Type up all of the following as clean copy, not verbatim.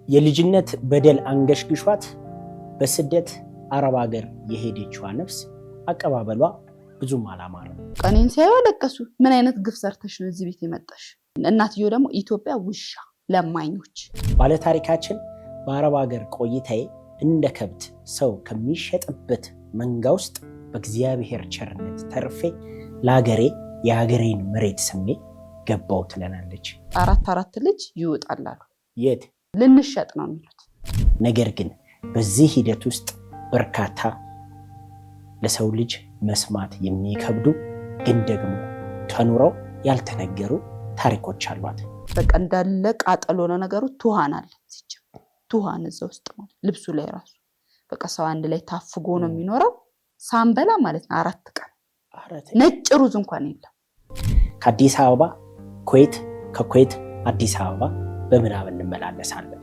የልጅነት በደል አንገሽግሿት በስደት አረብ ሀገር የሄደችዋ ነፍስ አቀባበሏ ብዙም አላማረም። ቀኔን ሲያዩ ለቀሱ። ምን አይነት ግፍ ሰርተሽ ነው እዚህ ቤት የመጣሽ? እናትየው ደግሞ ኢትዮጵያ ውሻ ለማኞች። ባለታሪካችን በአረብ ሀገር ቆይታዬ እንደ ከብት ሰው ከሚሸጥበት መንጋ ውስጥ በእግዚአብሔር ቸርነት ተርፌ ለሀገሬ የሀገሬን መሬት ስሜ ገባው ትለናለች። አራት ልጅ ይወጣላሉ። የት ልንሸጥ ነው የሚሉት። ነገር ግን በዚህ ሂደት ውስጥ በርካታ ለሰው ልጅ መስማት የሚከብዱ ግን ደግሞ ተኑረው ያልተነገሩ ታሪኮች አሏት። በቃ እንዳለ ቃጠሎ ነው ነገሩ። ቱሃን አለ ሲጀምር ቱሃን እዛ ውስጥ ማለት ልብሱ ላይ ራሱ በቃ ሰው አንድ ላይ ታፍጎ ነው የሚኖረው። ሳንበላ ማለት ነው 4 ቀን ነጭ ሩዝ እንኳን የለም። ከአዲስ አበባ ኩዌት፣ ከኩዌት አዲስ አበባ በምናብ እንመላለሳለን።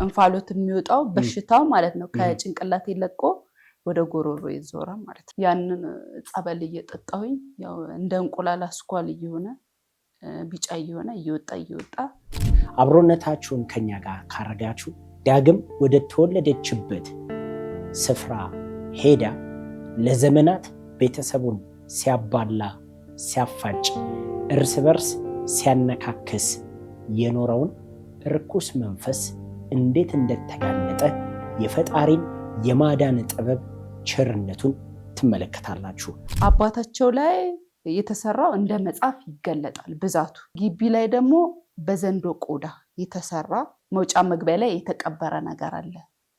እንፋሎት የሚወጣው በሽታው ማለት ነው ከጭንቅላት ይለቆ ወደ ጎሮሮ ይዞራል ማለት ነው። ያንን ጸበል እየጠጣሁኝ ያው እንደ እንቁላል አስኳል እየሆነ ቢጫ እየሆነ እየወጣ አብሮነታችሁን ከኛ ጋር ካረጋችሁ ዳግም ወደ ተወለደችበት ስፍራ ሄዳ ለዘመናት ቤተሰቡን ሲያባላ ሲያፋጭ እርስ በርስ ሲያነካክስ የኖረውን ርኩስ መንፈስ እንዴት እንደተጋለጠ የፈጣሪን የማዳን ጥበብ ቸርነቱን ትመለከታላችሁ። አባታቸው ላይ የተሰራው እንደ መጽሐፍ ይገለጣል ብዛቱ። ግቢ ላይ ደግሞ በዘንዶ ቆዳ የተሰራ መውጫ መግቢያ ላይ የተቀበረ ነገር አለ።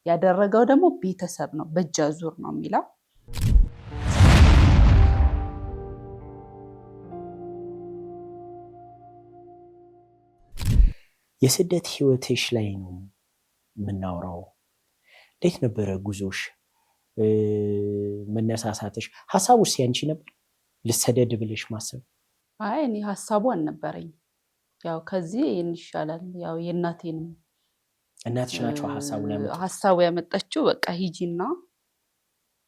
ያደረገው ደግሞ ቤተሰብ ነው፣ በእጅ አዙር ነው የሚለው። የስደት ህይወትሽ ላይ ነው የምናወራው። እንዴት ነበረ ጉዞሽ? መነሳሳትሽ፣ ሀሳቡስ ያንቺ ነበር ልሰደድ ብለሽ ማሰብ? አይ እኔ ሀሳቡ አልነበረኝ። ያው ከዚህ ይሻላል። ያው የእናቴንም እናትሽ ናቸው ሀሳቡ ያመጣችው። በቃ ሂጂና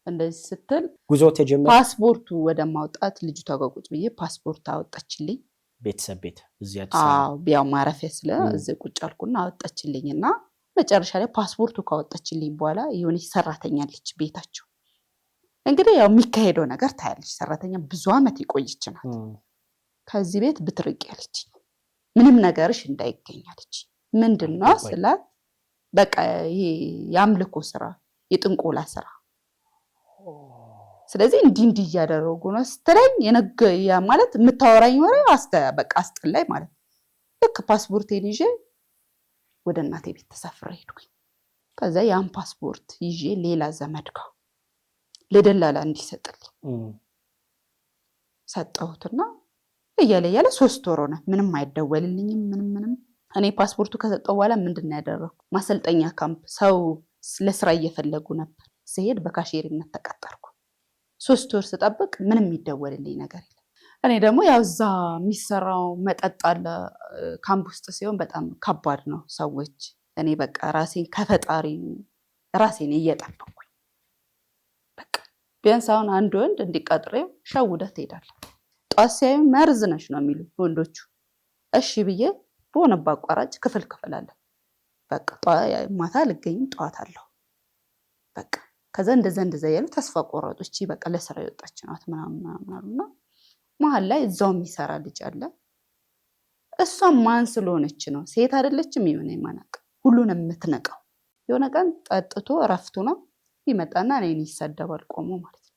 እንደዚህ ስትል ጉዞ ተጀመረ። ፓስፖርቱ ወደ ማውጣት ልጅቷ ጋር ቁጭ ብዬ ፓስፖርት አወጣችልኝ። ቤተሰብ ቤት እዚህ አዲስ አበባ ያው ማረፊያ ስለ እዚህ ቁጭ አልኩና አወጣችልኝና መጨረሻ ላይ ፓስፖርቱ ካወጣችልኝ በኋላ የሆነች ሰራተኛ አለች ቤታቸው። እንግዲህ ያው የሚካሄደው ነገር ታያለች። ሰራተኛ ብዙ አመት የቆየች ናት። ከዚህ ቤት ብትርቅ ያለች ምንም ነገርሽ እንዳይገኝ አለች። ምንድነው ስላት በቃ ይሄ የአምልኮ ስራ የጥንቆላ ስራ፣ ስለዚህ እንዲህ እያደረጉ ነው ስትለኝ ያ ማለት የምታወራኝ ወሬ በቃ አስጠላኝ ማለት ነው። ልክ ፓስፖርቴን ይዤ ወደ እናቴ ቤት ተሳፍሬ ሄድኩኝ። ከዛ ያን ፓስፖርት ይዤ ሌላ ዘመድ ጋር ለደላላ እንዲሰጥልኝ ሰጠሁትና እያለ 3 ወር ሆነ። ምንም አይደወልልኝም ምንም። እኔ ፓስፖርቱ ከሰጠው በኋላ ምንድን ነው ያደረኩት? ማሰልጠኛ ካምፕ ሰው ለስራ እየፈለጉ ነበር። ስሄድ በካሼሪነት ተቀጠርኩ። 3 ወር ስጠብቅ ምንም የሚደወልልኝ ነገር የለም። እኔ ደግሞ ያው እዛ የሚሰራው መጠጥ አለ ካምፕ ውስጥ ሲሆን በጣም ከባድ ነው ሰዎች። እኔ በቃ ራሴን ከፈጣሪ ራሴን እየጠበቅኩኝ በቃ ቢያንስ አሁን አንድ ወንድ እንዲቀጥሬው ሸውደህ ትሄዳለህ። ጧት ሲያዩ መርዝ ነሽ ነው የሚሉ ወንዶቹ። እሺ ብዬ በሆነ አቋራጭ ክፍል አለ። በቃ ማታ ልገኝም ጠዋት አለሁ። በቃ ከዛ እንደዛ ያሉ ተስፋ ቆረጦች። በቃ ለስራ የወጣች ናት ምናምን አሉና መሀል ላይ እዛው የሚሰራ ልጅ አለ። እሷም ማን ስለሆነች ነው ሴት አይደለችም ይሆነ የማናቅ ሁሉንም የምትነቀው። የሆነ ቀን ጠጥቶ እረፍቱ ነው ይመጣና እኔን ይሰደባል ቆሞ ማለት ነው።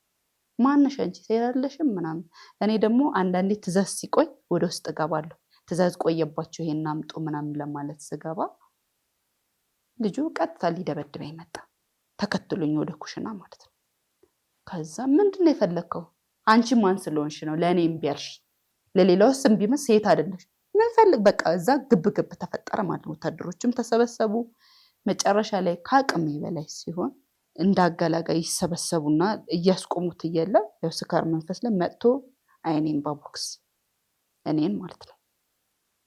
ማንሽ አንቺ ሴት አይደለሽም ምናምን። እኔ ደግሞ አንዳንዴ ትእዛዝ ሲቆይ ወደ ውስጥ እገባለሁ። ትእዛዝ ቆየባቸው ይሄን አምጡ ምናምን ለማለት ስገባ ልጁ ቀጥታ ሊደበድበኝ መጣ። ተከትሎኝ ወደ ኩሽና ማለት ነው። ከዛ ምንድነው የፈለከው? አንቺ ማን ስለሆንሽ ነው ለኔ እምቢ ያልሽ? ለሌላውስ እምቢ መስ ሴት አይደለሽ? ምን ፈልግ? በቃ እዛ ግብ ተፈጠረ ማለት ነው። ወታደሮችም ተሰበሰቡ። መጨረሻ ላይ ከአቅሜ በላይ ሲሆን እንዳገላጋይ ይሰበሰቡና እያስቆሙት እያለ ያው ስካር መንፈስ ላይ መጥቶ አይኔን በቦክስ እኔን ማለት ነው።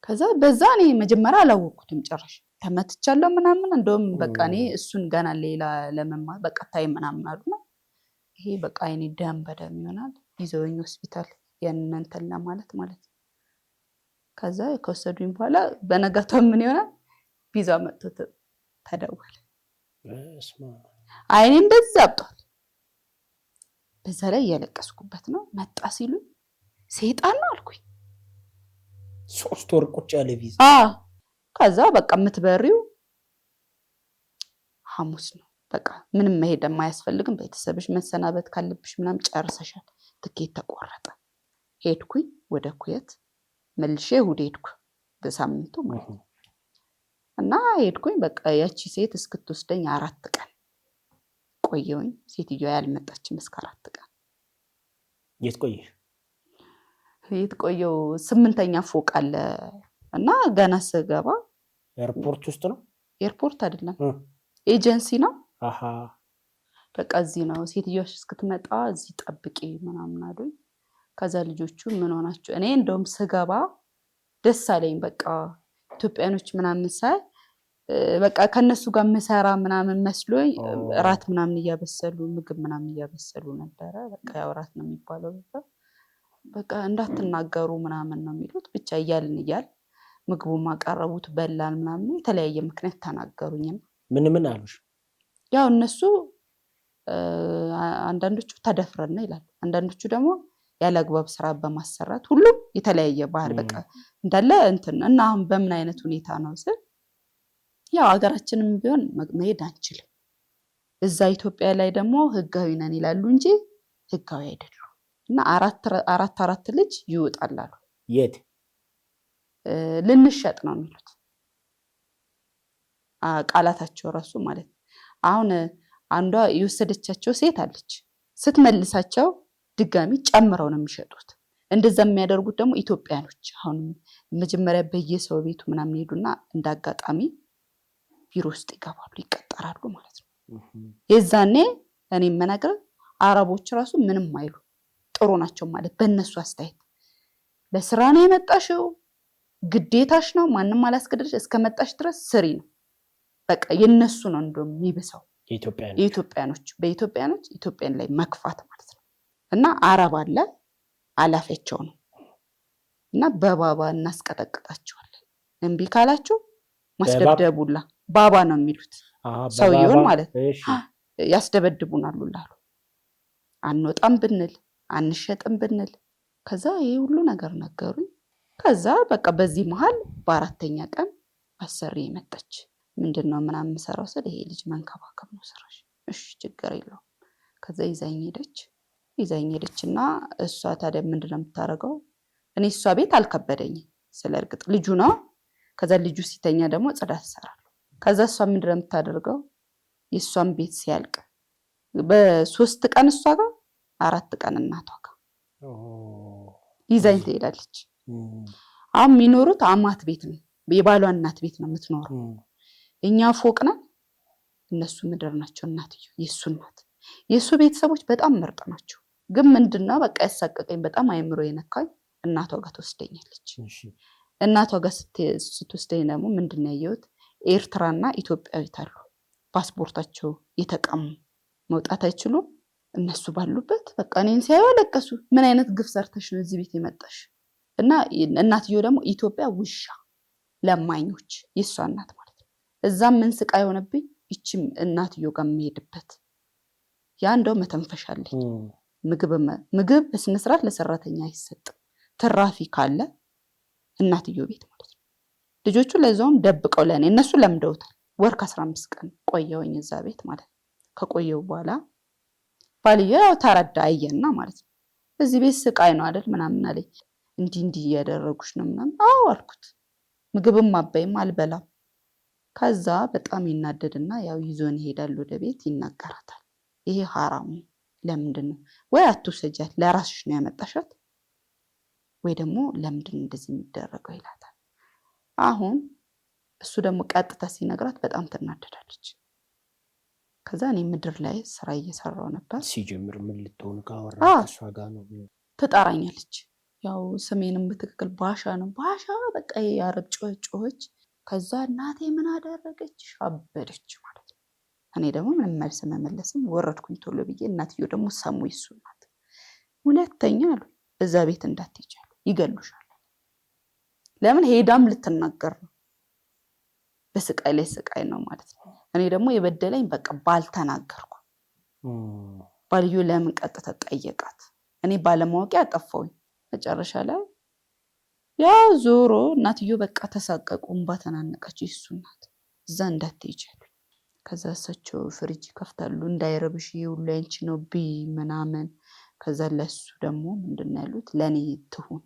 ከዛ በዛ እኔ መጀመሪያ አላወቅኩትም ጭራሽ ተመትቻለሁ ምናምን። እንደውም በቃ እኔ እሱን ገና ሌላ ለመማር በቃ ታይ ምናምን አሉና ይሄ በቃ አይኔ ደም በደም ይሆናል። ይዘውኝ ሆስፒታል ያንን እንትን ለማለት ማለት ነው። ከዛ ከወሰዱኝ በኋላ በነጋታው ምን ይሆናል ቪዛ መጥቶ ተደወለ። አይኔም በዛ አብጧል። በዛ ላይ እያለቀስኩበት ነው። መጣ ሲሉ ሰይጣን ነው አልኩኝ። 3 ወር ቁጭ ያለ ቪዛ። ከዛ በቃ የምትበሪው ሐሙስ ነው። በቃ ምንም መሄድ የማያስፈልግም። ቤተሰብሽ መሰናበት ካለብሽ ምናምን ጨርሰሻል። ትኬት ተቆረጠ። ሄድኩኝ ወደ ኩዌት መልሼ እሑድ ሄድኩ በሳምንቱ ማለት ነው። እና ሄድኩኝ በቃ ያቺ ሴት እስክትወስደኝ 4 ቀን ቆየሁኝ። ሴትዮዋ ያልመጣችም እስከ 4 ቀን። የት ቆየሽ? የት ቆየው? 8ኛ ፎቅ አለ እና ገና ስገባ ኤርፖርት ውስጥ ነው። ኤርፖርት አይደለም ኤጀንሲ ነው። በቃ እዚህ ነው። ሴትዮዋ እስክትመጣ እዚህ ጠብቂ ምናምን አሉኝ። ከዛ ልጆቹ ምን ሆናችሁ? እኔ እንደውም ስገባ ደስ አለኝ። በቃ ኢትዮጵያኖች ምናምን ሳይ በቃ ከነሱ ጋር መሰራ ምናምን መስሎኝ ራት ምናምን እያበሰሉ ምግብ ምናምን እያበሰሉ ነበረ። በቃ ያው ራት ነው የሚባለው። በቃ እንዳትናገሩ ምናምን ነው የሚሉት። ብቻ እያልን ምግቡ ማቀረቡት በላን ምናምን የተለያየ ምክንያት ተናገሩኝና ምን አሉሽ? ያው እነሱ አንዳንዶቹ ተደፍረን ነው ይላሉ። አንዳንዶቹ ደግሞ ያለ አግባብ ስራ በማሰራት ሁሉም የተለያየ ባህር በቃ እንዳለ እንትን እና አሁን በምን አይነት ሁኔታ ነው ስል ያው ሀገራችንም ቢሆን መሄድ አንችልም። እዛ ኢትዮጵያ ላይ ደግሞ ህጋዊ ነን ይላሉ እንጂ ህጋዊ አይደሉም። እና አራት ልጅ ይወጣል አሉ። የት ልንሸጥ ነው የሚሉት ቃላታቸው ራሱ ማለት ነው። አሁን አንዷ የወሰደቻቸው ሴት አለች። ስትመልሳቸው ድጋሚ ጨምረው ነው የሚሸጡት። እንደዛ የሚያደርጉት ደግሞ ኢትዮጵያኖች አሁን መጀመሪያ በየሰው ቤቱ ምናምን ሄዱና እንዳጋጣሚ ቢሮ ውስጥ ይገባሉ፣ ይቀጠራሉ ማለት ነው። የዛኔ እኔ መናገር አረቦች ራሱ ምንም አይሉ ጥሩ ናቸው ማለት በእነሱ አስተያየት። ለስራ ነው የመጣሽው፣ ግዴታሽ ነው፣ ማንም አላስገደደሽ፣ እስከመጣሽ ድረስ ስሪ ነው። በቃ የነሱ ነው እንደውም የሚብሰው የኢትዮጵያኖች በኢትዮጵያኖች ኢትዮጵያን ላይ መክፋት ማለት ነው። እና አረብ አለ አላፊያቸው ነው እና በባባ እናስቀጠቅጣቸዋለን። እምቢ ካላችሁ ማስደብደቡላ ባባ ነው የሚሉት ሰውየውን ማለት ያስደበድቡናል ላሉ አንወጣም ብንል አንሸጥም ብንል። ከዛ ይሄ ሁሉ ነገር ነገሩኝ። ከዛ በቃ በዚህ መሃል በ4ኛ ቀን አሰሪ መጣች። ምንድነው ምናምን ሰራው ስለ ይሄ ልጅ መንከባከብ ነው ስራሽ። እሺ ችግር የለውም። ከዛ ይዛኝ ሄደችና እሷ ታዲያ ምንድነው የምታረገው? እኔ እሷ ቤት አልከበደኝም ስለ እርግጥ ልጁ ነው። ከዛ ልጁ ሲተኛ ደግሞ ጽዳት ሰራለሁ። ከዛ እሷ ምንድነው የምታደርገው? የእሷን ቤት ሲያልቅ በ3 ቀን እሷ ጋር 4 ቀን እናቷ ጋር ይዛኝ ትሄዳለች። አሁን የሚኖሩት አማት ቤት ነው፣ የባሏ እናት ቤት ነው የምትኖረው። እኛ ፎቅ ነን፣ እነሱ ምድር ናቸው። እናትየው የሱ እናት የሱ ቤተሰቦች በጣም ምርጥ ናቸው። ግን ምንድነው በቃ ያሳቀቀኝ በጣም አይምሮ የነካኝ እናቷ ጋር ትወስደኛለች። እናቷ ጋር ስትወስደኝ ደግሞ ምንድነው ያየሁት? ኤርትራና ኢትዮጵያዊት አሉ ፓስፖርታቸው የተቀሙ መውጣት አይችሉም። እነሱ ባሉበት በቃ እኔን ሲያዩ አለቀሱ። ምን አይነት ግፍ ሰርተሽ ነው እዚህ ቤት የመጣሽ? እና እናትየው ደግሞ ኢትዮጵያ ውሻ ለማኞች የሷ እናት ማለት ነው። እዛም ምን ስቃይ ሆነብኝ። ይችም እናትየው ጋር የምሄድበት ያ እንደው መተንፈሻለኝ። ምግብ በስነ ስርዓት ለሰራተኛ አይሰጥም። ትራፊ ካለ እናትየው ቤት ማለት ነው። ልጆቹ ለዛውም ደብቀው ለኔ እነሱ ለምደውታል። ወር ከ15 ቀን ቆየውኝ እዛ ቤት ማለት ነው። ከቆየው በኋላ ባልየው ተረዳ አየና ማለት ነው። እዚህ ቤት ስቃይ ነው አይደል ምናምን አለኝ። እንዲህ እያደረጉሽ ነው ምናምን። አዎ አልኩት። ምግብም ማባይም አልበላም። ከዛ በጣም ይናደድና ያው ይዞን ይሄዳል ወደ ቤት። ይናገራታል። ይሄ ሐራሙ ለምንድን ነው? ወይ አትውሰጃት ለራስሽ ነው ያመጣሻት፣ ወይ ደግሞ ለምንድን ነው እንደዚህ የሚደረገው ይላታል። አሁን እሱ ደግሞ ቀጥታ ሲነግራት በጣም ትናደዳለች። ከዛ እኔ ምድር ላይ ስራ እየሰራው ነበር። ሲጀምር ምን ልትሆን ካወራ እሷ ጋር ነው ትጠራኛለች። ያው ስሜንም በትክክል ባሻ ነው። ባሻ በቃ የአረብ ጮህች። ከዛ እናቴ ምን አደረገች? አበደች ማለት ነው። እኔ ደግሞ ምንም መልስ መመለስም ወረድኩኝ ቶሎ ብዬ። እናትየው ደግሞ ሰሙ ይሱናት። ሁለተኛ አሉ እዛ ቤት እንዳትሄጂ ይገሉሻል። ለምን ሄዳም ልትናገር ነው። በስቃይ ላይ ስቃይ ነው ማለት ነው። እኔ ደግሞ የበደለኝ በቃ ባልተናገርኩ። ባልዩ ለምን ቀጥታ ጠየቃት? እኔ ባለማወቅ ያጠፋውኝ። መጨረሻ ላይ ያ ዞሮ እናትዮ በቃ ተሳቀቁ፣ እንባ ተናነቀች። እሱ እናት እዛ እንዳትሄጂ አሉኝ። ከዛ እሳቸው ፍሪጅ ይከፍታሉ፣ እንዳይረብሽ ሁሉ አንቺ ነው ቢ ምናምን። ከዛ ለሱ ደግሞ ምንድን ያሉት ለኔ ትሁን።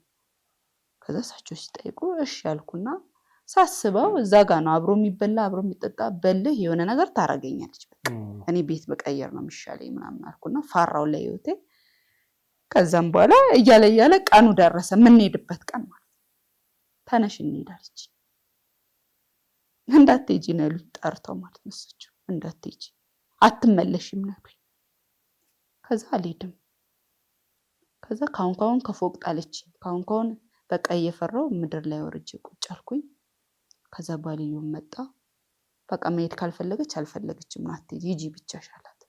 ከዛ እሳቸው ሲጠይቁ እሺ ያልኩና ሳስበው እዛ ጋ ነው አብሮ የሚበላ አብሮ የሚጠጣ በልህ የሆነ ነገር ታረገኛለች። በቃ እኔ ቤት በቀየር ነው የሚሻለኝ ምናምን አልኩና ፈራው ላይ ህይወቴ። ከዛም በኋላ እያለ ቀኑ ደረሰ፣ የምንሄድበት ቀን ማለት ተነሽ እንሄዳለች። እንዳትሄጂ ነው ያሉኝ ጠርተው ማለት ነው እሳቸው። እንዳትሄጂ አትመለሽም ነው ያሉኝ። ከዛ አልሄድም። ከዛ ካሁን ከፎቅ ጣለች። ካሁን በቃ እየፈራው ምድር ላይ ወርጄ ቁጭ አልኩኝ። ከዛ ባልዩ መጣ። በቃ መሄድ ካልፈለገች አልፈለገችም፣ አትሄጂ ሂጂ ብቻሽ አላት።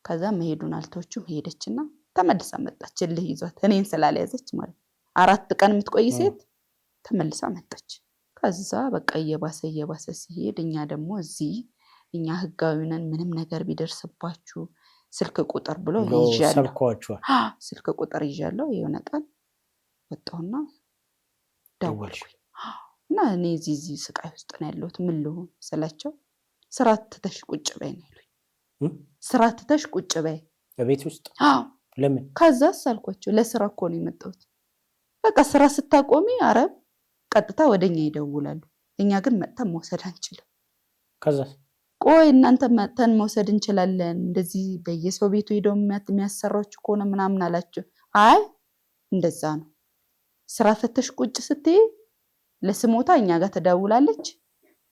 ከዛ መሄዱን አልተወችም። ሄደችና ተመልሳ መጣች። እልህ ይዟት እኔን ስላልያዘች ማለት 4 ቀን የምትቆይ ሴት ተመልሳ መጣች። ከዛ በቃ እየባሰ ሲሄድ እኛ ደግሞ እዚህ እኛ ህጋዊ ነን፣ ምንም ነገር ቢደርስባችሁ ስልክ ቁጥር ብሎ ይዣለሁ። ስልክ ቁጥር ይዣለሁ። የሆነ ቀን ወጣሁና ደወልኩኝ እና እኔ እዚህ ስቃይ ውስጥ ነው ያለሁት ምን ልሁን ስላቸው ስራ ትተሽ ቁጭ በይ ነው ያሉኝ። ስራ ትተሽ ቁጭ በይ በቤት ውስጥ? ለምን? ከዛ አልኳቸው ለስራ እኮ ነው የመጣሁት። በቃ ስራ ስታቆሚ አረብ ቀጥታ ወደኛ ይደውላሉ። እኛ ግን መጥተን መውሰድ አንችልም። ከዛ ቆይ እናንተ መጥተን መውሰድ እንችላለን፣ እንደዚህ በየሰው ቤቱ ሄደው የሚያሰራችሁ ከሆነ ምናምን አላቸው። አይ እንደዛ ነው፣ ስራ ፈተሽ ቁጭ ስትይ ለስሞታ እኛ ጋር ትደውላለች።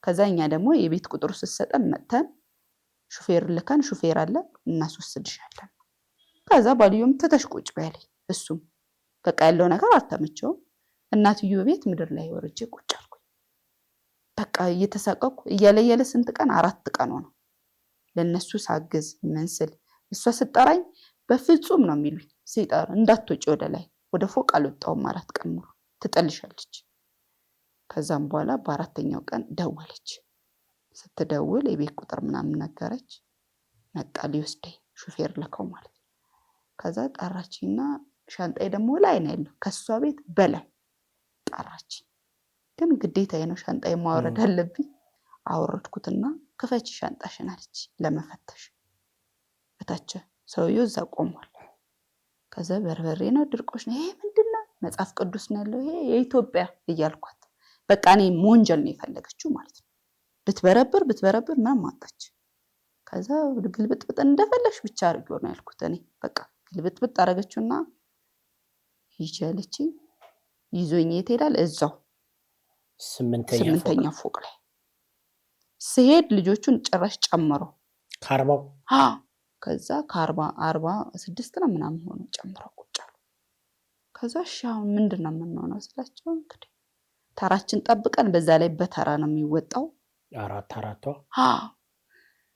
ከዛ እኛ ደግሞ የቤት ቁጥሩ ስትሰጠን መጥተን ሹፌር ልከን ሹፌር አለ እናስወስድሻለን። ከዛ ባልዮም ትተሽ ቁጭ በያለኝ። እሱም በቃ ያለው ነገር አልተመቸውም። እናትዮ ቤት ምድር ላይ ወርጄ ቁጭ አልኩኝ። በቃ እየተሳቀቅኩ እያለ ስንት ቀን 4 ቀን ሆነ ለነሱ ሳግዝ ምን ስል እሷ ስጠራኝ በፍጹም ነው የሚሉኝ። ሲጠራ እንዳትወጪ ወደ ላይ ወደ ፎቅ አልወጣሁም 4 ቀን ሙሉ ትጠልሻለች። ከዛም በኋላ በ4ኛው ቀን ደወለች። ስትደውል የቤት ቁጥር ምናምን ነገረች። መጣ ሊወስደኝ ሹፌር ልከው ማለት ነው። ከዛ ጠራችኝና ሻንጣዬ ደግሞ ላይ ነው ያለው ከሷ ቤት በላይ ጠራች። ግን ግዴታዬ ነው ሻንጣዬ ማውረድ አለብኝ። አወረድኩትና ክፈች ሻንጣሽን አለች ለመፈተሽ። በታች ሰውዬው እዛ ቆሟል። ከዛ በርበሬ ነው ድርቆሽ ነው ይሄ ምንድነው? መጽሐፍ ቅዱስ ነው ያለው ይሄ የኢትዮጵያ እያልኳት በቃ እኔ ሞንጀል ነው የፈለገችው ማለት ነው። ብትበረብር ምንም አጣች። ከዛ ግልብጥብጥ እንደፈለሽ ብቻ አድርጊው ነው ያልኩት እኔ። በቃ ግልብጥብጥ አደረገችውና ይቻለች ይዞኝ የት ሄዳል? እዛው 8ኛ ፎቅ ላይ ስሄድ ልጆቹን ጭራሽ ጨምሮ ከ40 ከዛ ከ46 ነው ምናምን ሆኖ ጨምሮ ቁጭ አሉ። ከዛ ሻው ምንድነው የምንሆነው ስላቸው እንግዲህ ተራችን ጠብቀን በዛ ላይ በተራ ነው የሚወጣው 4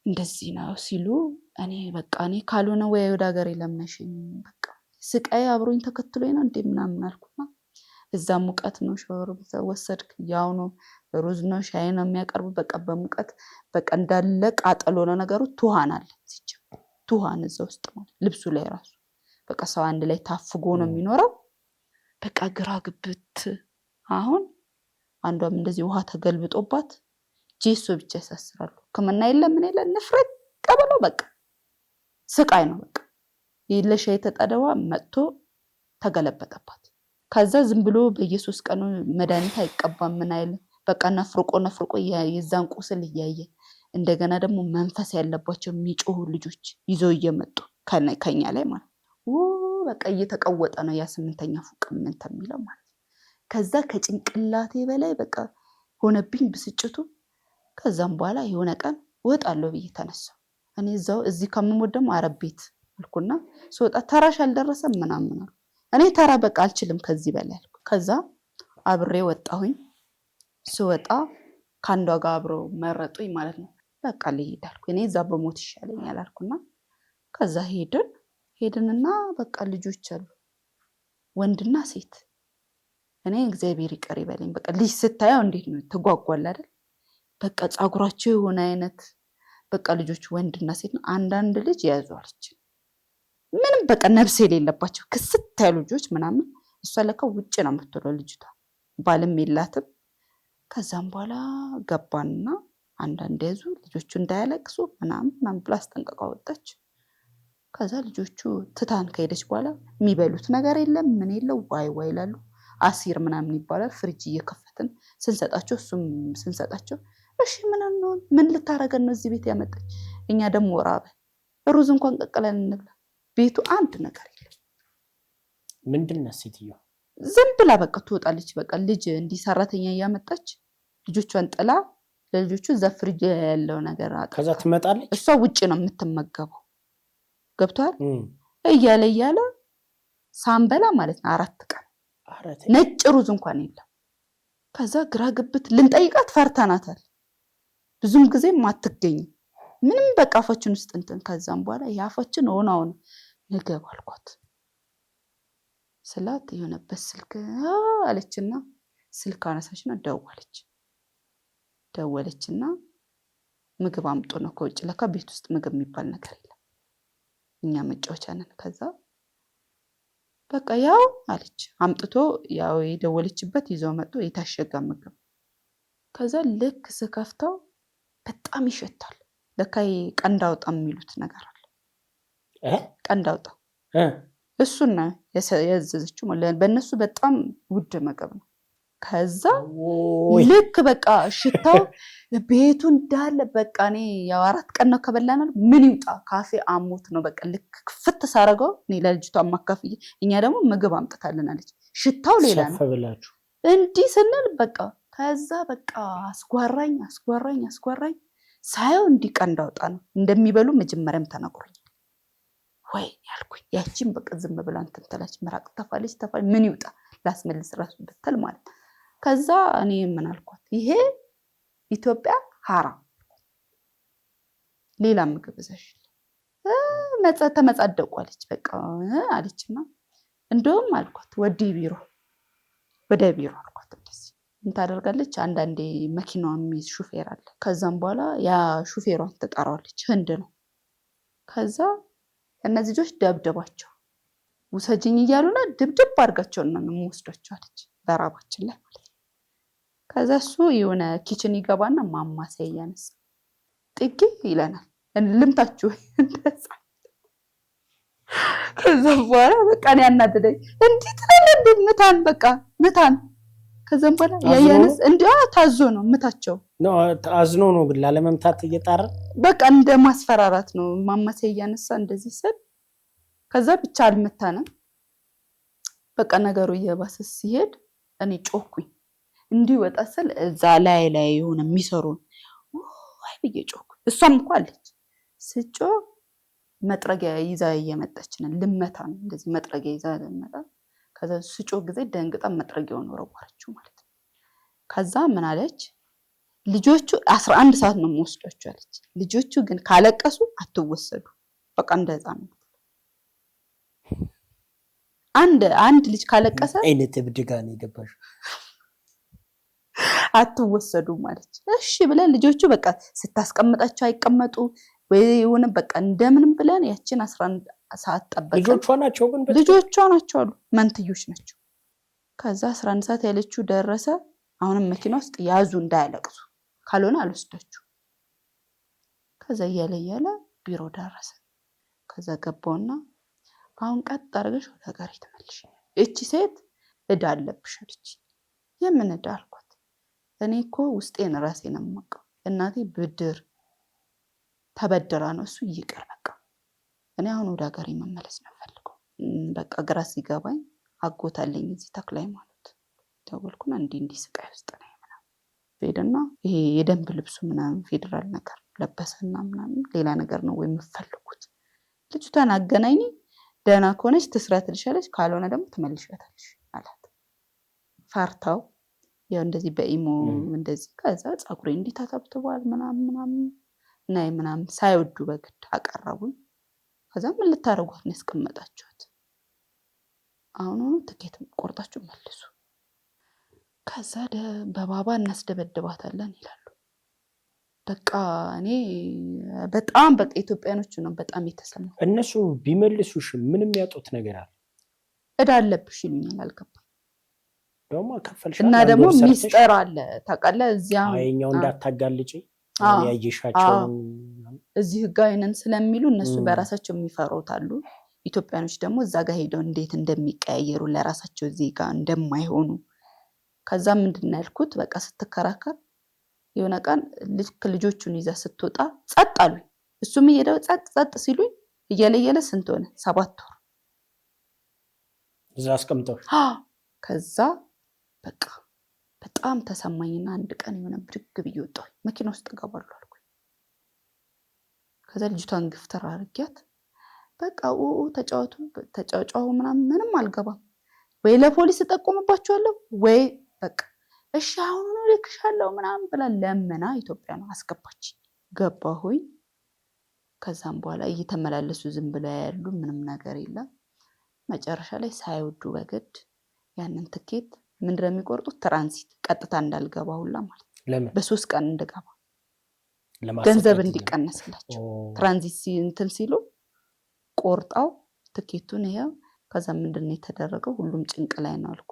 እንደዚህ ነው ሲሉ እኔ በቃ እኔ ካልሆነ ወይ ወደ ሀገሬ ለምነሽኝ በቃ ስቃይ አብሮኝ ተከትሎኝ ነው እንዴ ምናምን አልኩና እዛ ሙቀት ነው ሻወር ወሰድክ ያው ነው ሩዝ ነው ሻይ ነው የሚያቀርቡ በቃ በሙቀት በቃ እንዳለ ቃጠሎ ነው ነገሩ። ቱሃን አለ ሲጀምር ቱሃን እዛ ውስጥ ማለት ልብሱ ላይ ራሱ በቃ ሰው አንድ ላይ ታፍጎ ነው የሚኖረው። በቃ ግራ ግብት። አሁን አንዷም እንደዚህ ውሃ ተገልብጦባት ጄሶ ብቻ ያሳስራሉ። ከመና የለም ምን የለም ንፍረት ቀበለው በቃ ስቃይ ነው። በቃ ይለሽ የተጣደዋ መጥቶ ተገለበጠባት። ከዛ ዝም ብሎ በየሶስት ቀኑ መድኃኒት አይቀባም ምን አይል በቃ ነፍርቆ የዛን ቁስል እያየ እንደገና ደግሞ መንፈስ ያለባቸው የሚጮሁ ልጆች ይዘው እየመጡ ከኛ ላይ ማለት በቃ እየተቀወጠ ነው ያ 8ኛ ፎቅ ምን ተሚለው ማለት። ከዛ ከጭንቅላቴ በላይ በቃ ሆነብኝ ብስጭቱ። ከዛም በኋላ የሆነ ቀን ወጣለሁ ብዬ ተነሳሁ። እኔ እዚህ ከምሞት ደግሞ አረብ ቤት አልኩና ስወጣ ተራሽ አልደረሰም ምናምን አሉ። እኔ ተራ በቃ አልችልም ከዚህ በላይ አልኩ። ከዛ አብሬ ወጣሁኝ። ስወጣ ካንዷ ጋር አብረው መረጡኝ ማለት ነው። በቃ ልሄድ አልኩ። እኔ እዛ በሞት ይሻለኛል አልኩና ከዛ ሄድንና በቃ ልጆች አሉ ወንድና ሴት እኔ እግዚአብሔር ይቅር ይበለኝ። በቃ ልጅ ስታየው እንዴት ነው ትጓጓል አይደል? በቃ ፀጉራቸው የሆነ አይነት በቃ ልጆች ወንድና ሴት ነው። አንዳንድ ልጅ ያዟለች ምንም በቃ ነፍስ የሌለባቸው ክስት ያሉ ልጆች ምናምን። እሷ ለካ ውጭ ነው የምትውለው ልጅቷ፣ ባልም የላትም። ከዛም በኋላ ገባንና አንዳንድ ያዙ ልጆቹ እንዳያለቅሱ ምናምን ብላ አስጠንቅቃ ወጣች። ከዛ ልጆቹ ትታን ከሄደች በኋላ የሚበሉት ነገር የለም ምን የለው ዋይ ዋይ ይላሉ። አሲር ምናምን ይባላል። ፍሪጅ እየከፈትን ስንሰጣቸው እሱም ስንሰጣቸው እሺ ምን ልታረገን ነው እዚህ ቤት ያመጣች? እኛ ደግሞ ራበ ሩዝ እንኳን ቀቅለን እንብላ። ቤቱ አንድ ነገር የለም። ምንድነው ሴትዮ ዝም ብላ በቃ ትወጣለች። በቃ ልጅ እንዲህ ሰራተኛ እያመጣች ልጆቿን ጥላ ለልጆቹ እዛ ፍሪጅ ያለው ነገር ከዛ ትመጣለች። እሷ ውጭ ነው የምትመገበው። ገብቷል እያለ ሳንበላ ማለት ነው 4 ቀን ነጭ ሩዝ እንኳን የለም። ከዛ ግራ ግብት ልንጠይቃት ፈርተናታል። ብዙም ጊዜም አትገኝም ምንም በቃ አፋችን ውስጥ እንትን። ከዛም በኋላ ያፋችን ሆናውን ንገብ አልኳት ስላት የሆነበት ስልክ አለችና ስልክ አነሳችና ደወለችና ምግብ አምጡ ነው ከውጭ። ለካ ቤት ውስጥ ምግብ የሚባል ነገር የለም፣ እኛ መጫወቻ ነን። ከዛ በቃ ያው አለች አምጥቶ ያው የደወለችበት ይዘው መጥቶ የታሸገ ምግብ። ከዛ ልክ ስከፍተው በጣም ይሸታል። ለካ ቀንድ አውጣ የሚሉት ነገር አለ። ቀንድ አውጣ እሱና ያዘዘችው በእነሱ በጣም ውድ ምግብ ነው። ከዛ ልክ በቃ ሽታው ቤቱ እንዳለ በቃ እኔ ያው 4 ቀን ነው ከበላናል። ምን ይውጣ ካፌ አሞት ነው በቃ ልክ ክፍት ሳረገው እኔ ለልጅቷ ማካፍዬ እኛ ደግሞ ምግብ አምጥታለን አለች። ሽታው ሌላ ነው እንዲህ ስንል በቃ ከዛ በቃ አስጓራኝ ሳየው እንዲህ ቀንድ አውጣ ነው እንደሚበሉ መጀመሪያም ተነግሮኝ ወይ ያልኩኝ። ያቺን በቃ ዝም ብላ እንትን ትላለች። ምራቅ ተፋለች ምን ይውጣ ላስመልስ ራሱ ብትል ማለት። ከዛ እኔ ምን አልኳት ይሄ ኢትዮጵያ ሐራም ሌላ ምግብ ዘሽ ተመጻደቋለች በቃ አለችና እንደውም አልኳት ወደ ቢሮ አልኳት። እንደዚህ ምን ታደርጋለች አንዳንዴ መኪናው የሚይዝ ሹፌር አለ። ከዛም በኋላ ያ ሹፌሯን ትጠራዋለች። ህንድ ነው። ከዛ እነዚህ ልጆች ደብደባቸው ውሰጅኝ እያሉና ድብድብ አድርጋቸው ነው የምወስዳቸው አለች። በራባችን ላይ ማለት ነው። ከዛ እሱ የሆነ ኪችን ይገባና ማማሰያ እያነሳ ጥቂ ይለናል። ልምታችሁ እንደዛ። ከዛ በኋላ በቃ ነው ያናደደኝ። እንዴት ትላለህ ምታን በቃ ምታን። ከዛም በኋላ ያያነስ እንዲያ ታዞ ነው ምታቸው ነው አዝኖ ነው ግን ላለመምታት እየጣረ በቃ እንደ ማስፈራራት ነው ማማሰያ እያነሳ እንደዚህ ስል ከዛ ብቻ አልመታንም። በቃ ነገሩ እየባሰ ሲሄድ እኔ ጮኩኝ። እንዲወጣ ስል እዛ ላይ የሆነ የሚሰሩን ወይ ብዬ ጮኩኝ። እሷም እንኳን አለች ስጮ መጥረጊያ ይዛ እየመጣች ነው ልመታ ነው እንደዚህ መጥረጊያ ይዛ ለመጣ። ከዛ ስጮ ጊዜ ደንግጣ መጥረጊያውን ወረወረችው ማለት ነው። ከዛ ምን አለች ልጆቹ 11 ሰዓት ነው የምወስዳቸው አለች። ልጆቹ ግን ካለቀሱ አትወሰዱ በቃ እንደዛ ነው። አንድ ልጅ ካለቀሰ አይነት ብድጋ ነው የገባሽ አትወሰዱ ማለት። እሺ ብለን ልጆቹ በቃ ስታስቀምጣቸው አይቀመጡ ወይ የሆነ በቃ እንደምንም ብለን ያቺን 11 ሰዓት ጠበቀ። ልጆቿ ናቸው አሉ መንትዮች ናቸው። ከዛ 11 ሰዓት ያለችው ደረሰ። አሁንም መኪና ውስጥ ያዙ እንዳያለቅሱ ካልሆነ አልወስዳችሁ። ከዛ እያለ ቢሮ ደረሰ። ከዛ ገባውና አሁን ቀጥ አድርገሽ ወደ ሀገር ተመልሽ። እቺ ሴት እዳ አለብሽ አለች። የምን እዳ አልኳት። እኔ እኮ ውስጤን ራሴን የማውቀው እናቴ ብድር ተበደራ ነው እሱ ይቅር በቃ እኔ አሁን ወደ ሀገር መመለስ ነው ፈልገው። በቃ ግራ ሲገባኝ አጎታለኝ እዚህ ተክላይ ማለት ደወልኩና እንዲህ ስቃይ ውስጥ ነው ምናምን ሄደና ይሄ የደንብ ልብሱ ምናምን ፌደራል ነገር ለበሰና ምናምን ሌላ ነገር ነው ወይ የምፈልጉት? ልጅቷን አገናኝ ደህና ከሆነች ትስራ ትልሻለች፣ ካልሆነ ደግሞ ትመልሻታለሽ አላት። ፈርታው ያው እንደዚህ በኢሞ እንደዚህ ከዛ ጻጉሬ እንዲህ ታታብተዋል ምናምን ናይ ምናምን ሳይወዱ በግድ አቀረቡኝ። ከዛ ምን ልታረጓት ነው ያስቀመጣችኋት? አሁን ትኬት ቆርጣችሁ መልሱ ከዛ በባባ እናስደበድባታለን ይላሉ። በቃ እኔ በጣም በቃ ኢትዮጵያኖቹ ነው በጣም የተሰማው። እነሱ ቢመልሱሽ ምንም ያጡት ነገር አለ? እዳ አለብሽ ይሉኛል። አልገባም ደግሞ ከፈልሽ እና ደግሞ ሚስጥር አለ ታውቃለህ። እዚያ አይኛው እንዳታጋልጪ ያየሻቸው እዚህ ህጋዊ ነን ስለሚሉ እነሱ በራሳቸው የሚፈሩት አሉ። ኢትዮጵያኖች ደግሞ እዛ ጋር ሄደው እንዴት እንደሚቀያየሩ ለራሳቸው ዜጋ እንደማይሆኑ። ከዛ ምንድን ያልኩት በቃ ስትከራከር የሆነ ቀን ልጆቹን ይዛ ስትወጣ ጸጥ አሉ። እሱም እየሄደው ጸጥ ሲሉኝ እየለየለ ስንት ሆነ 7 ወር እዛ አስቀምጠው። ከዛ በቃ በጣም ተሰማኝና አንድ ቀን የሆነ ብድግ ብዬ ወጣሁ። መኪና ውስጥ እገባለሁ አልኩኝ። ከዛ ልጅቷን ግፍተር አድርጊያት በቃ ተጫወቱ ምንም አልገባም ወይ ለፖሊስ እጠቁምባቸዋለሁ ወይ በቃ እሺ አሁን ልክሻለሁ ምናምን ብላ ለምና ኢትዮጵያ ነው አስገባች። ገባሁኝ። ከዛም በኋላ እየተመላለሱ ዝም ብለው ያሉ ምንም ነገር የለም። መጨረሻ ላይ ሳይወዱ በግድ ያንን ትኬት ምንድነው የሚቆርጡት? ትራንዚት ቀጥታ እንዳልገባ ሁላ ማለት ነው። በ3 ቀን እንድገባ ገንዘብ እንዲቀነስላቸው ትራንዚት እንትን ሲሉ ቆርጣው ትኬቱን ይሄው። ከዛ ምንድነው የተደረገው? ሁሉም ጭንቅ ላይ ነው አልኩ።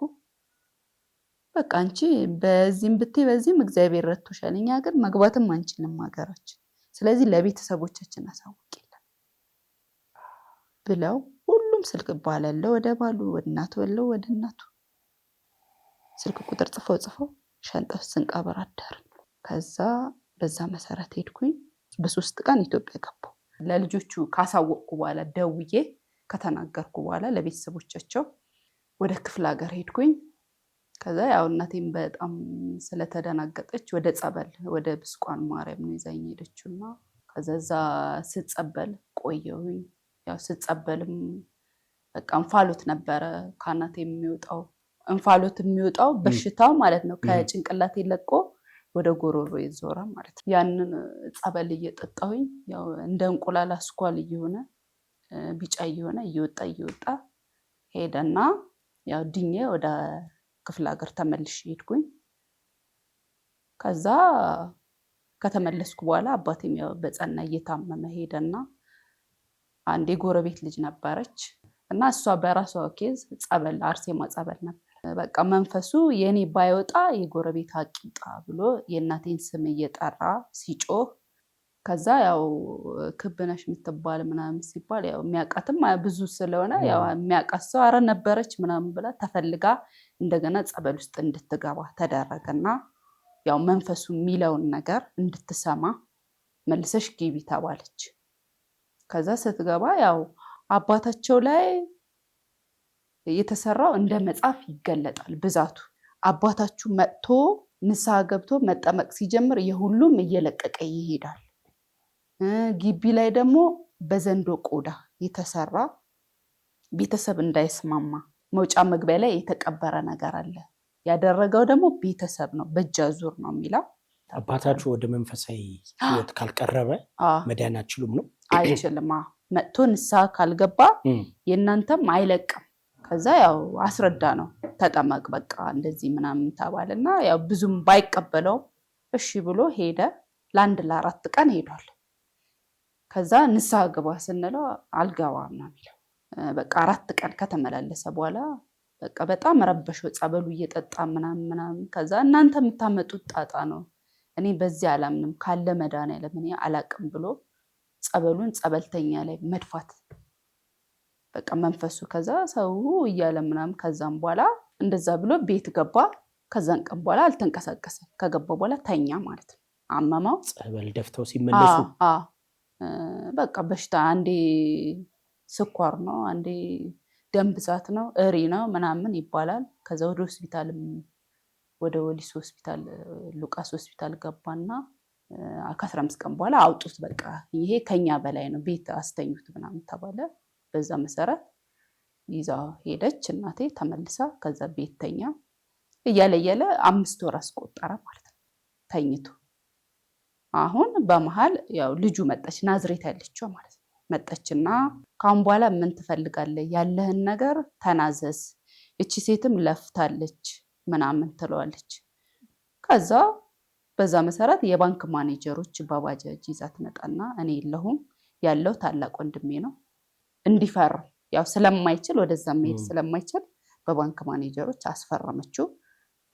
በቃ አንቺ በዚህም ብትይ በዚህም እግዚአብሔር ረድቶሻል፣ እኛ ግን መግባትም አንችልም ሀገራችን፣ ስለዚህ ለቤተሰቦቻችን አሳውቂልን ብለው ሁሉም ስልክ ባላለው ወደ ባሉ ወደ እናቱ ወለው ወደ እናቱ ስልክ ቁጥር ጽፈው ሻንጣው ስንቀበር አደርን። ከዛ በዛ መሰረት ሄድኩኝ። በ3 ቀን ኢትዮጵያ ገባሁ። ለልጆቹ ካሳወቅኩ በኋላ ደውዬ ከተናገርኩ በኋላ ለቤተሰቦቻቸው ወደ ክፍለ ሀገር ሄድኩኝ። ከዛ ያው እናቴም በጣም ስለተደናገጠች ወደ ጸበል ወደ ብስቋን ማርያም ነው ይዛኝ ሄደችውና ከዛ ስትጸበል ቆየሁኝ። ያው ስትጸበልም በቃ እንፋሎት ነበረ ካናቴ የሚወጣው። እንፋሎት የሚወጣው በሽታው ማለት ነው ከጭንቅላቴ ለቆ ወደ ጎሮሮ ይዞራ ማለት ነው። ያንን ጸበል እየጠጣሁኝ ያው እንደ እንቁላል አስኳል እየሆነ ቢጫ እየሆነ እየወጣ ሄደና ያው ድኜ ወደ ክፍለ ሀገር ተመልሼ ሄድኩኝ። ከዛ ከተመለስኩ በኋላ አባቴም ያው በጸና እየታመመ ሄደና አንድ የጎረቤት ልጅ ነበረች እና እሷ በራሷ ኬዝ ጸበል አርሴማ ጸበል ነበር። በቃ መንፈሱ የኔ ባይወጣ የጎረቤት አቂጣ ብሎ የእናቴን ስም እየጠራ ሲጮህ፣ ከዛ ያው ክብነሽ የምትባል ምናምን ሲባል ያው የሚያውቃትም ብዙ ስለሆነ ያው የሚያውቃት ሰው አረ ነበረች ምናምን ብላ ተፈልጋ እንደገና ጸበል ውስጥ እንድትገባ ተደረገና ያው መንፈሱ የሚለውን ነገር እንድትሰማ መልሰሽ ግቢ ተባለች። ከዛ ስትገባ ያው አባታቸው ላይ የተሰራው እንደ መጽሐፍ ይገለጣል ብዛቱ። አባታችሁ መጥቶ ንስሐ ገብቶ መጠመቅ ሲጀምር የሁሉም እየለቀቀ ይሄዳል። ግቢ ላይ ደግሞ በዘንዶ ቆዳ የተሰራ ቤተሰብ እንዳይስማማ መውጫ መግቢያ ላይ የተቀበረ ነገር አለ። ያደረገው ደግሞ ቤተሰብ ነው፣ በእጅ አዙር ነው የሚለው። አባታችሁ ወደ መንፈሳዊ ህይወት ካልቀረበ መዳን አትችሉም ነው? አይችልም። መጥቶ ንስሐ ካልገባ የእናንተም አይለቅም። ከዛ ያው አስረዳ ነው ተጠመቅ በቃ እንደዚህ ምናምን ተባለና ያው ብዙም ባይቀበለውም እሺ ብሎ ሄደ። ለ4 ቀን ሄዷል። ከዛ ንስሐ ግባ ስንለው አልገባም ነው የሚለው። በቃ 4 ቀን ከተመላለሰ በኋላ በቃ በጣም ረበሸው፣ ጸበሉ እየጠጣ ምናምን። ከዛ እናንተ የምታመጡት ጣጣ ነው፣ እኔ በዚህ አላምንም፣ ካለ መድኃኒዓለም እኔ አላቅም ብሎ ጸበሉን ጸበልተኛ ላይ መድፋት በቃ መንፈሱ። ከዛ ሰው እያለ ምናምን ከዛም በኋላ እንደዛ ብሎ ቤት ገባ። ከዛን ቀን በኋላ አልተንቀሳቀሰም። ከገባ በኋላ ተኛ ማለት ነው። አመማው። ጸበል ደፍተው ሲመለሱ በቃ በሽታ አንዴ ስኳር ነው፣ አንዴ ደም ብዛት ነው፣ እሪ ነው ምናምን ይባላል። ከዛ ወደ ሆስፒታልም ወደ ወሊሶ ሆስፒታል ሉቃስ ሆስፒታል ገባና ከ15 ቀን በኋላ አውጡት፣ በቃ ይሄ ከኛ በላይ ነው፣ ቤት አስተኙት ምናምን ተባለ። በዛ መሰረት ይዛ ሄደች እናቴ ተመልሳ። ከዛ ቤት ተኛ። እያለ 5 ወር አስቆጠረ ማለት ነው ተኝቶ። አሁን በመሃል ያው ልጁ መጣች፣ ናዝሬት ያለችው ማለት ነው። መጣችና ካሁን በኋላ ምን ትፈልጋለህ? ያለህን ነገር ተናዘዝ። እቺ ሴትም ለፍታለች፣ ምናምን ትለዋለች። ከዛ በዛ መሰረት የባንክ ማኔጀሮች በባጃጅ ይዛ ትመጣና እኔ የለሁም ያለው ታላቅ ወንድሜ ነው እንዲፈርም ያው ስለማይችል ወደዛ መሄድ ስለማይችል በባንክ ማኔጀሮች አስፈረመችው።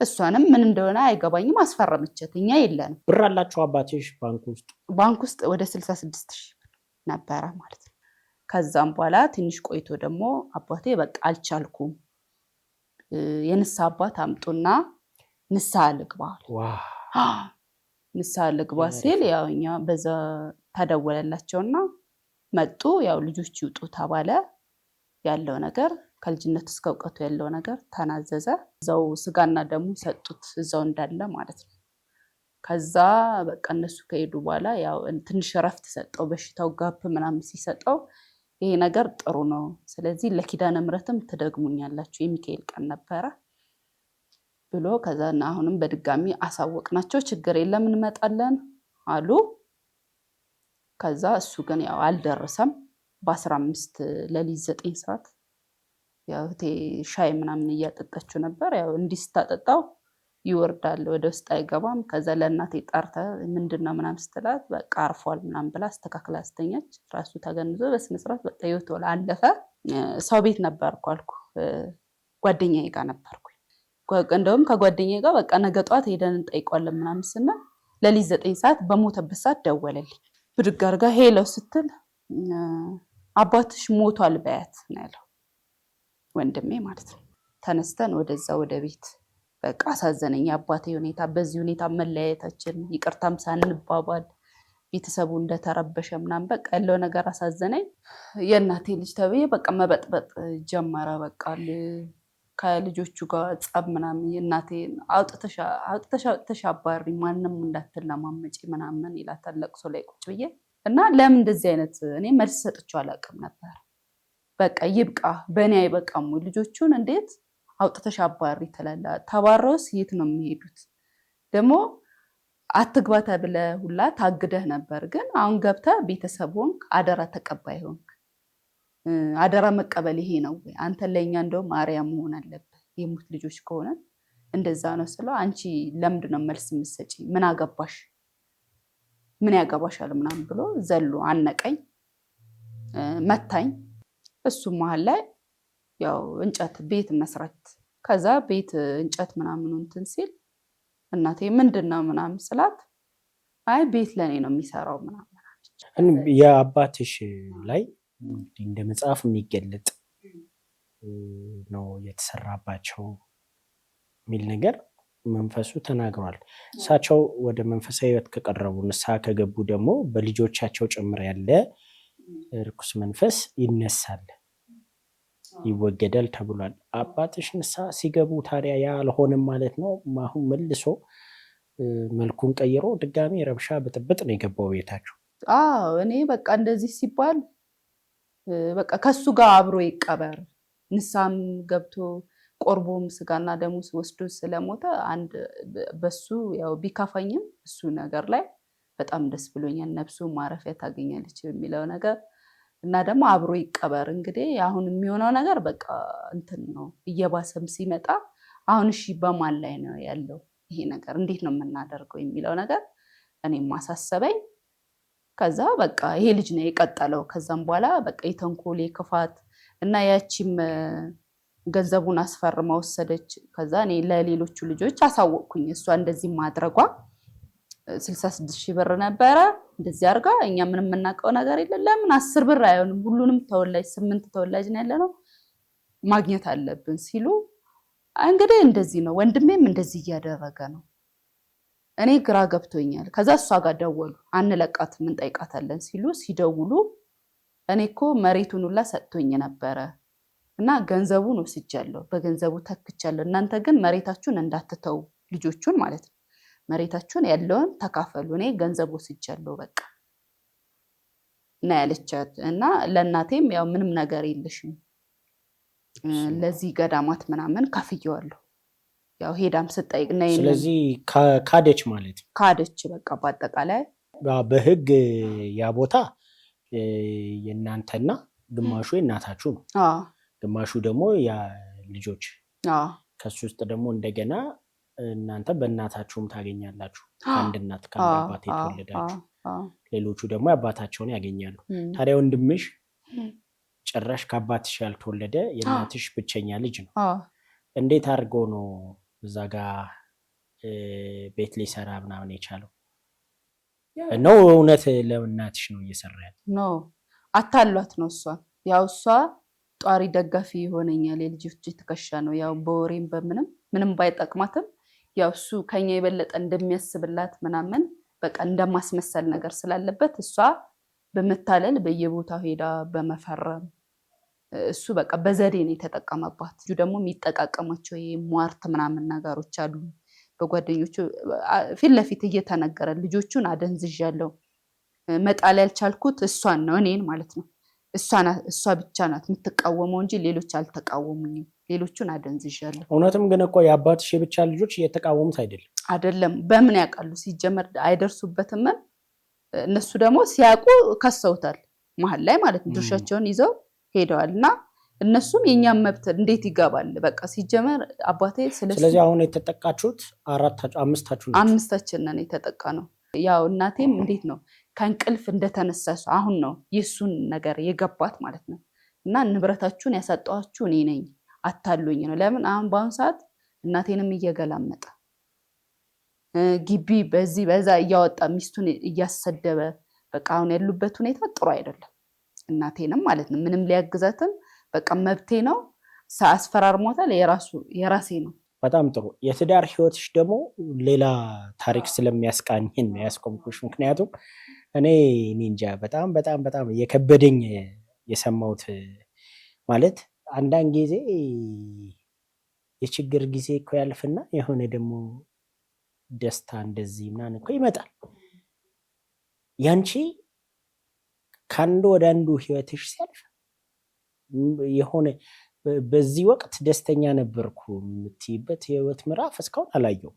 እሷንም ምን እንደሆነ አይገባኝም አስፈረመቻት። እኛ የለንም። ብር አላችሁ አባትሽ ባንክ ውስጥ ወደ 66,000 ነበረ ማለት ነው። ከዛም በኋላ ትንሽ ቆይቶ ደግሞ አባቴ በቃ አልቻልኩም የንስሐ አባት አምጡና ንስሐ ልግባ ንስሐ ልግባ ሲል ያው እኛ በዛ ተደወለላቸውና መጡ። ያው ልጆች ይውጡ ተባለ። ያለው ነገር ከልጅነት እስከ እውቀቱ ያለው ነገር ተናዘዘ። እዛው ስጋና ደሙ ሰጡት እዛው እንዳለ ማለት ነው። ከዛ በቃ እነሱ ከሄዱ በኋላ ያው ትንሽ ረፍት ሰጠው። በሽታው ጋፕ ምናምን ሲሰጠው ይሄ ነገር ጥሩ ነው፣ ስለዚህ ለኪዳነ ምሕረትም ትደግሙኛላችሁ የሚካኤል ቀን ነበረ ብሎ ከዛና አሁንም በድጋሚ አሳወቅናቸው። ችግር የለም እንመጣለን አሉ። ከዛ እሱ ግን ያው አልደረሰም። በ15 ሌሊት 9 ሰዓት ያው ሻይ ምናምን እያጠጣችው ነበር። ያው እንዲህ ስታጠጣው ይወርዳል ወደ ውስጥ አይገባም። ከዛ ለእናቴ ጠርታ ምንድነው ምናምን ስትላት በቃ አርፏል ምናምን ብላ አስተካክላ አስተኛች። ራሱ ተገንዞ በስነ ስርዓት በቃ ይወጣል አለፈ። ሰው ቤት ነበርኩ አልኩ፣ ጓደኛዬ ጋር ነበርኩ። እንደውም ከጓደኛዬ ጋር በቃ ነገ ጧት ሄደን እንጠይቋለን ምናምን ስንል ሌሊት 9 ሰዓት በሞተበት ሰዓት ደወለልኝ። ብድግ አድርጋ ሄሎ ስትል አባትሽ ሞቷል በያት ነው ያለው ወንድሜ ማለት ነው። ተነስተን ወደዛ ወደ ቤት በቃ አሳዘነኝ አባቴ ሁኔታ። በዚህ ሁኔታ መለያየታችን ይቅርታም ሳንባባል ቤተሰቡ እንደተረበሸ ምናምን በቃ ያለው ነገር አሳዘነኝ። የእናቴ ልጅ ተብዬ በቃ መበጥበጥ ጀመረ። በቃ ከልጆቹ ጋር ጸብ ምናምን እናቴ አውጥተሽ አባሪ ማንም እንዳትለማመጪ ምናምን ይላታል ለቅሶ ላይ ቁጭ ብዬ እና ለምን እንደዚህ አይነት እኔ መልስ ሰጥቼው አላውቅም ነበር። በቃ ይብቃ በእኔ አይበቃም ልጆቹን እንዴት አውጥተሽ አባሪ ትላለህ? ተባረውስ የት ነው የሚሄዱት? ደግሞ አትግባ ተብለህ ሁላ ታግደህ ነበር፣ ግን አሁን ገብተህ ቤተሰብ ሆንክ፣ አደራ ተቀባይ ሆንክ። አደራ መቀበል ይሄ ነው ወይ? አንተ ለኛ እንደውም አርያ መሆን አለብህ። የሙት ልጆች ከሆነ እንደዛ ነው ስለው አንቺ ለምንድን ነው መልስ የምትሰጪ? ምን አገባሽ? ምን ያገባሻል ምናምን ብሎ ዘሎ አነቀኝ፣ መታኝ። እሱ መሀል ላይ ያው እንጨት ቤት መስራት ከዛ ቤት እንጨት ምናምን እንትን ሲል እናቴ ምንድነው ምናምን ስላት አይ ቤት ለኔ ነው የሚሰራው ምናምን። የአባትሽ ላይ እንደ መጽሐፍ የሚገለጥ ነው የተሰራባቸው የሚል ነገር መንፈሱ ተናግሯል። እሳቸው ወደ መንፈሳዊ ሕይወት ከቀረቡ ንስሐ ከገቡ ደግሞ በልጆቻቸው ጭምር ያለ ርኩስ መንፈስ ይነሳል፣ ይወገዳል ተብሏል። አባትሽ ንስሐ ሲገቡ ታዲያ ያ አልሆነም ማለት ነው? አሁን መልሶ መልኩን ቀይሮ ድጋሚ ረብሻ ብጥብጥ ነው የገባው ቤታቸው? አዎ እኔ በቃ እንደዚህ ሲባል በቃ ከሱ ጋር አብሮ ይቀበር ንስሐም ገብቶ ቆርቦም ስጋና ደሙ ወስዶ ስለሞተ አንድ በሱ ያው ቢካፋኝም እሱ ነገር ላይ በጣም ደስ ብሎኛል። ነፍሱ ማረፊያ ታገኛለች የሚለው ነገር እና ደግሞ አብሮ ይቀበር። እንግዲህ አሁን የሚሆነው ነገር በቃ እንትን ነው እየባሰም ሲመጣ አሁን እሺ በማን ላይ ነው ያለው ይሄ ነገር? እንዴት ነው የምናደርገው የሚለው ነገር እኔም ማሳሰበኝ። ከዛ በቃ ይሄ ልጅ ነው የቀጠለው። ከዛም በኋላ በቃ የተንኮሌ ክፋት እና ያቺም ገንዘቡን አስፈርማ ወሰደች። ከዛ እኔ ለሌሎቹ ልጆች አሳወቅኩኝ እሷ እንደዚህ ማድረጓ 66,000 ብር ነበረ እንደዚህ አርጋ እኛ ምንም የምናውቀው ነገር የለም። ለምን 10 ብር አይሆንም? ሁሉንም ተወላጅ 8 ተወላጅ ነው ያለነው ማግኘት አለብን ሲሉ እንግዲህ እንደዚህ ነው ወንድሜም እንደዚህ እያደረገ ነው። እኔ ግራ ገብቶኛል። ከዛ እሷ ጋር ደወሉ። አንለቃትም እንጠይቃታለን ሲሉ ሲደውሉ እኔ እኮ መሬቱን ሁላ ሰጥቶኝ ነበረ እና ገንዘቡን ወስጃለሁ፣ በገንዘቡ ተክቻለሁ። እናንተ ግን መሬታችሁን እንዳትተው ልጆቹን ማለት ነው መሬታችሁን ያለውን ተካፈሉ፣ እኔ ገንዘብ ወስጃለሁ በቃ እና ያለቻት እና ለእናቴም ያው ምንም ነገር የለሽም ለዚህ ገዳማት ምናምን ከፍየዋለሁ ያው ሄዳም ስጠይቅ ነይ። ስለዚህ ካደች ማለት ነው። ካደች በቃ በአጠቃላይ በህግ ያ ቦታ የእናንተና ግማሹ የእናታችሁ ነው፣ ግማሹ ደግሞ ያ ልጆች ከሱ ውስጥ ደግሞ እንደገና እናንተ በእናታችሁም ታገኛላችሁ፣ ከአንድ እናት ከአንድ አባት የተወለዳችሁ። ሌሎቹ ደግሞ አባታቸውን ያገኛሉ። ታዲያ ወንድምሽ ጭራሽ ከአባትሽ ያልተወለደ የእናትሽ ብቸኛ ልጅ ነው። እንዴት አድርጎ ነው እዛ ጋር ቤት ሊሰራ ምናምን የቻለው? ነው እውነት ለእናትሽ ነው እየሰራ ያለ ነው? አታሏት ነው እሷን። ያው እሷ ጧሪ ደጋፊ ይሆነኛል የልጆች ትከሻ ነው። ያው በወሬም ምንም ባይጠቅማትም ያው እሱ ከኛ የበለጠ እንደሚያስብላት ምናምን በቃ እንደማስመሰል ነገር ስላለበት እሷ በመታለል በየቦታው ሄዳ በመፈረም እሱ በቃ በዘዴ ነው የተጠቀመባት። ልጁ ደግሞ የሚጠቃቀማቸው ሟርት ምናምን ነገሮች አሉ በጓደኞቹ ፊት ለፊት እየተነገረ ልጆቹን አደንዝዣለሁ፣ መጣል ያልቻልኩት እሷን ነው እኔን ማለት ነው። እሷ ብቻ ናት የምትቃወመው እንጂ ሌሎች አልተቃወሙኝም። ሌሎቹን አደንዝዣለሁ። እውነትም ግን እኮ የአባትሽ የብቻ ልጆች እየተቃወሙት አይደለም። በምን ያውቃሉ? ሲጀመር አይደርሱበትም። እነሱ ደግሞ ሲያውቁ ከሰውታል መሀል ላይ ማለት ነው። ድርሻቸውን ይዘው ሄደዋል እና እነሱም የኛም መብት እንዴት ይገባል? በቃ ሲጀመር አባቴ ስለዚህ አሁን የተጠቃችሁት አምስታችን ነን የተጠቃ ነው። ያው እናቴም እንዴት ነው ከእንቅልፍ እንደተነሳ አሁን ነው የሱን ነገር የገባት ማለት ነው። እና ንብረታችሁን ያሳጣኋችሁ እኔ ነኝ አታሉኝ ነው። ለምን አሁን በአሁኑ ሰዓት እናቴንም እየገላመጠ ግቢ በዚህ በዛ እያወጣ ሚስቱን እያሰደበ በቃ አሁን ያሉበት ሁኔታ ጥሩ አይደለም። እናቴንም ማለት ነው ምንም ሊያግዛትም በቃ መብቴ ነው አስፈራርሞታል። የራሴ ነው። በጣም ጥሩ። የትዳር ህይወትሽ ደግሞ ሌላ ታሪክ ስለሚያስቃኝን ነው ያስቆምኩሽ። ምክንያቱም እኔ እንጃ በጣም በጣም በጣም የከበደኝ የሰማሁት ማለት አንዳንድ ጊዜ የችግር ጊዜ እኮ ያልፍና የሆነ ደግሞ ደስታ እንደዚህ ምናምን እኮ ይመጣል። ያንቺ ከአንዱ ወደ አንዱ ህይወትሽ ሲያልፍ የሆነ በዚህ ወቅት ደስተኛ ነበርኩ የምትይበት የህይወት ምዕራፍ እስካሁን አላየሁም።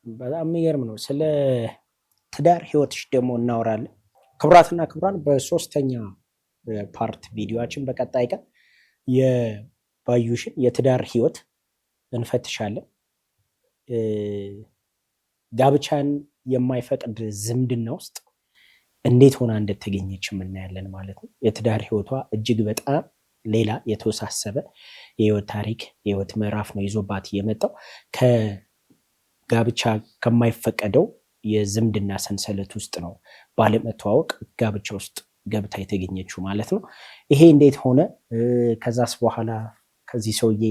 በጣም የሚገርም ነው። ስለ ትዳር ህይወትሽ ደግሞ እናወራለን። ክቡራትና ክቡራን በሶስተኛ ፓርት ቪዲዮችን በቀጣይ ቀን የባዩሽን የትዳር ህይወት እንፈትሻለን። ጋብቻን የማይፈቅድ ዝምድና ውስጥ እንዴት ሆና እንደተገኘች እናያለን ማለት ነው። የትዳር ህይወቷ እጅግ በጣም ሌላ የተወሳሰበ የህይወት ታሪክ የህይወት ምዕራፍ ነው ይዞባት የመጣው። ከጋብቻ ከማይፈቀደው የዝምድና ሰንሰለት ውስጥ ነው ባለመተዋወቅ ጋብቻ ውስጥ ገብታ የተገኘችው ማለት ነው። ይሄ እንዴት ሆነ? ከዛስ በኋላ ከዚህ ሰውዬ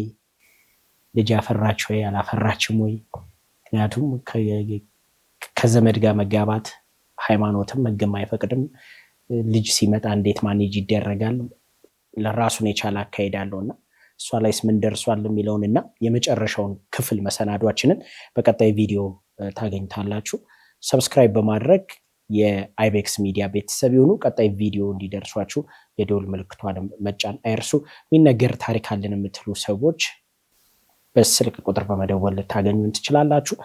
ልጅ አፈራች ወይ አላፈራችም ወይ? ምክንያቱም ከዘመድ ጋር መጋባት ሃይማኖትም ህግም አይፈቅድም። ልጅ ሲመጣ እንዴት ማኔጅ ይደረጋል? ለራሱን የቻለ አካሄድ አለውና እሷ ላይስ ምን ደርሷል የሚለውን እና የመጨረሻውን ክፍል መሰናዷችንን በቀጣይ ቪዲዮ ታገኝታላችሁ። ሰብስክራይብ በማድረግ የአይቤክስ ሚዲያ ቤተሰብ የሆኑ ቀጣይ ቪዲዮ እንዲደርሷችሁ የደውል ምልክቷን መጫን አይርሱ። የሚነገር ታሪክ አለን የምትሉ ሰዎች በስልክ ቁጥር በመደወል ልታገኙን ትችላላችሁ።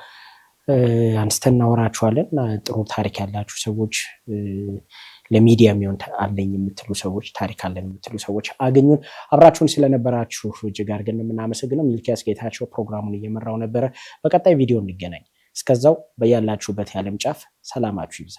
አንስተን እናወራችኋለን። ጥሩ ታሪክ ያላችሁ ሰዎች ለሚዲያ የሚሆን አለኝ የምትሉ ሰዎች ታሪክ አለን የምትሉ ሰዎች አገኙን። አብራችሁን ስለነበራችሁ እጅግ አድርገን የምናመሰግነው። ሚልኪያስ ጌታቸው ፕሮግራሙን እየመራው ነበረ። በቀጣይ ቪዲዮ እንገናኝ። እስከዛው በያላችሁበት የዓለም ጫፍ ሰላማችሁ ይብዛ።